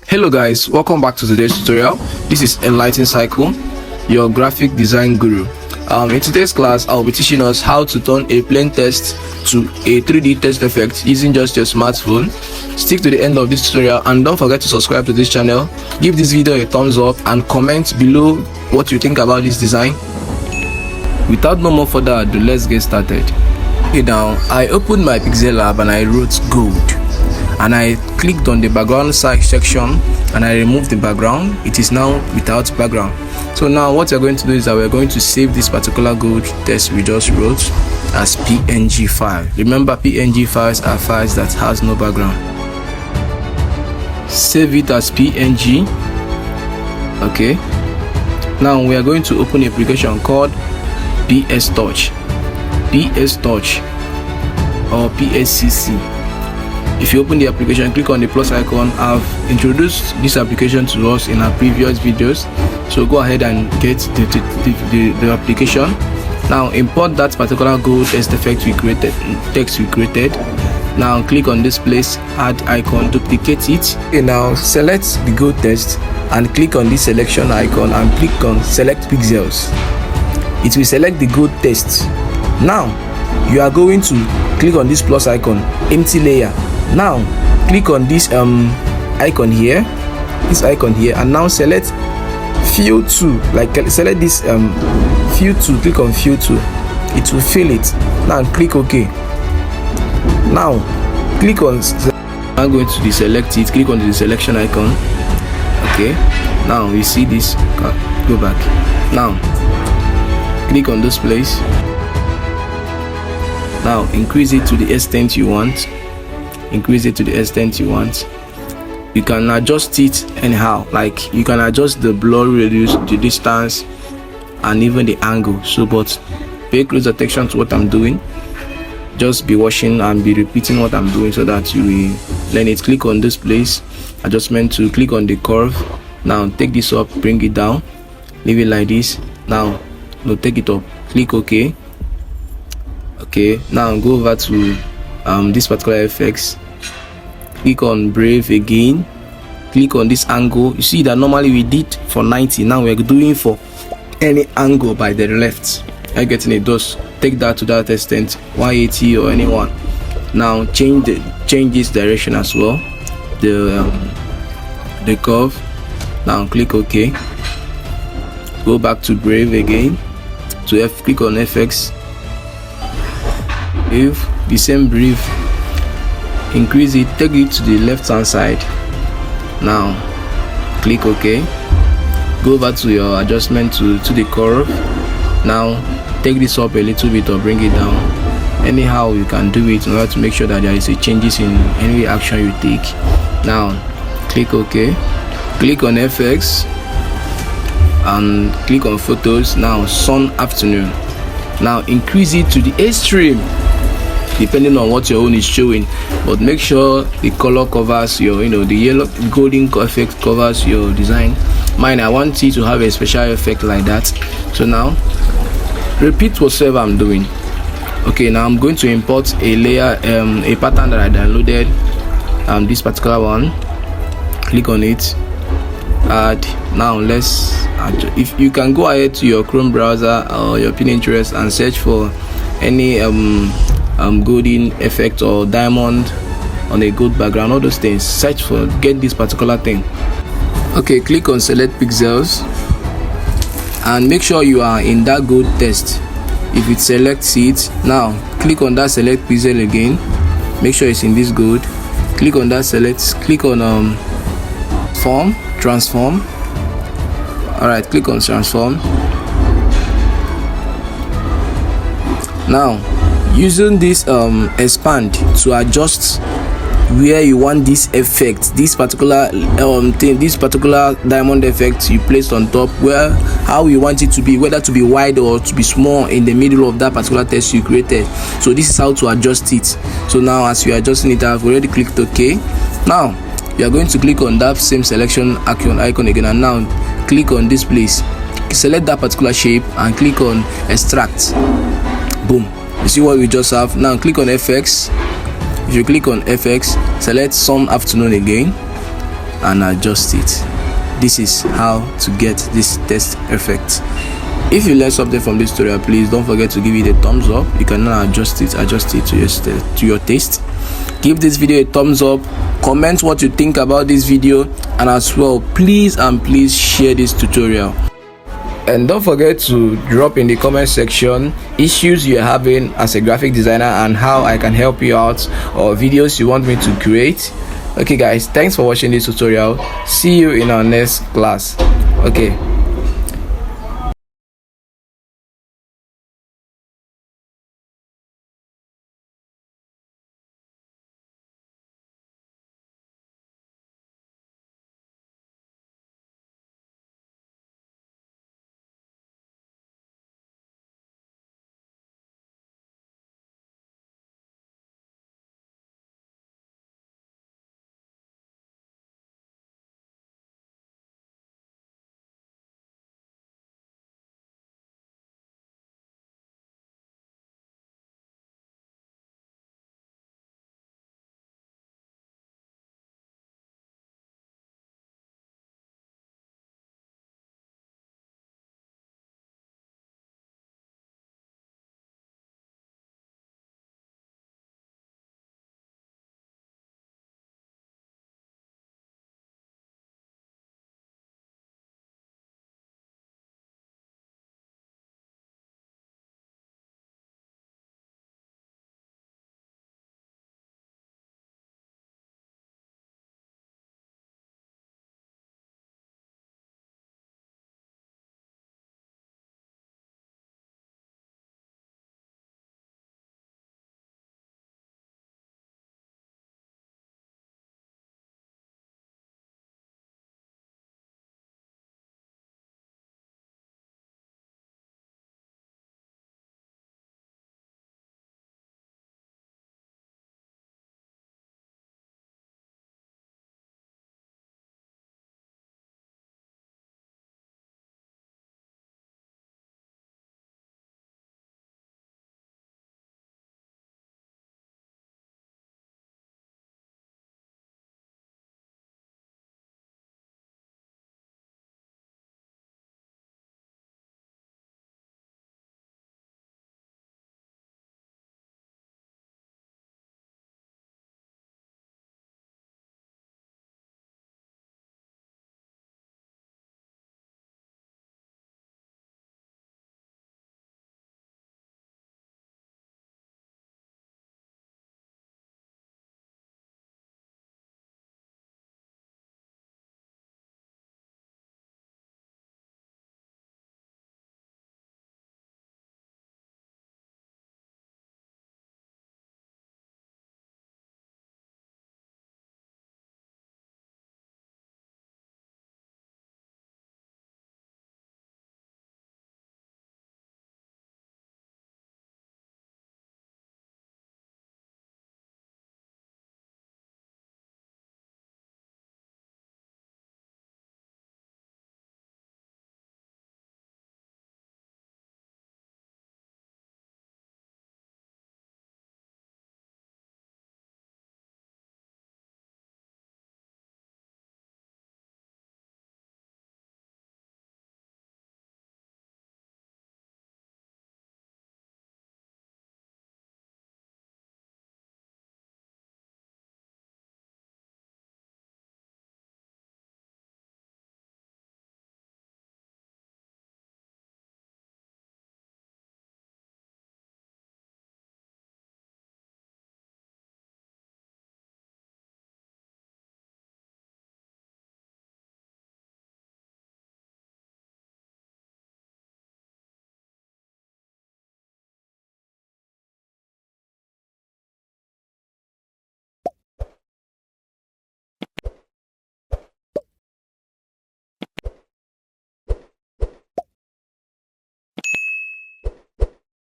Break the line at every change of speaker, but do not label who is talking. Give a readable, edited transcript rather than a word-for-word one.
Hello guys, welcome back to today's tutorial. This is Enlighten Cycle, your graphic design guru. In today's class, I'll be teaching us how to turn a plain text to a 3D text effect using just your smartphone. Stick to the end of this tutorial and don't forget to subscribe to this channel. Give this video a thumbs up and comment below what you think about this design. Without no more further ado, let's get started. Okay, now I opened my pixelab and I wrote gold. And I clicked on the background size section and I removed the background. It is now without background. So now what we're going to do is that we're going to save this particular gold text we just wrote as PNG file. Remember, PNG files are files that has no background. Save it as PNG. Okay, now we are going to open an application called PS Touch or PSCC. If you open the application, click on the plus icon. I've introduced this application to us in our previous videos, so go ahead and get the application. Now import that particular gold text effect we created, Now click on this place, add icon, duplicate it. Okay, now select the gold text and click on this selection icon and click on select pixels. It will select the gold text. Now you are going to click on this plus icon, empty layer. Now click on this icon here, and now select fill to, like select this fill to, click on fill to, it will fill it. Now click OK. Now click on, I'm going to deselect it, click on the selection icon. Okay, now you see this, go back. Now click on this place. Now increase it to the extent you want. You can adjust it anyhow, like you can adjust the blur radius, the distance, and even the angle. So but pay close attention to what I'm doing. Just be watching and be repeating what I'm doing so that you will learn it. Click on this place, adjustment to, click on the curve. Now take this up, bring it down, leave it like this. Now take it up, click OK. Okay, now go over to this particular effects, click on Brave again, click on this angle. You see that normally we did for 90, now we're doing for any angle by the left. Are you getting it? Just take that to that extent, 180 or anyone. Now change this direction as well, the curve. Now click OK, go back to Brave again, click on FX, the same Brave, increase it, take it to the left hand side. Now click OK, go back to your adjustment to the curve. Now take this up a little bit or bring it down. Anyhow you can do it in order to make sure that there is a changes in any action you take. Now click OK, click on FX and click on photos. Now sun afternoon. Now increase it to the extreme depending on what your own is showing, but make sure the color covers your, the yellow golden effect covers your design. Mine, I want it to have a special effect like that. So now repeat whatever I'm doing. Okay, now I'm going to import a layer, a pattern that I downloaded, this particular one. Click on it, add. Now let's add. If you can go ahead to your Chrome browser or your Pinterest and search for any golden effect or diamond on a gold background, all those things, search for, get this particular thing. Okay, click on select pixels and make sure you are in that gold text. If it selects it, now click on that select pixel again, make sure it's in this gold. Click on that select, click on transform. All right, click on transform. Now using this expand to adjust where you want this effect, this particular this particular diamond effect you placed on top, where how you want it to be, whether to be wide or to be small in the middle of that particular text you created. So this is how to adjust it. So now as you're adjusting it, I've already clicked OK. Now you are going to click on that same selection icon again, and now click on this place, select that particular shape and click on extract. Boom, you see what we just have. Now click on FX. If you click on FX, select sun afternoon again, and adjust it. This is how to get this test effect. If you learned something from this tutorial, please don't forget to give it a thumbs up. You can now adjust it to your taste. Give this video a thumbs up, comment what you think about this video, and as well, please share this tutorial. And don't forget to drop in the comment section issues you're having as a graphic designer and how I can help you out, or videos you want me to create. Okay guys, thanks for watching this tutorial. See you in our next class. Okay.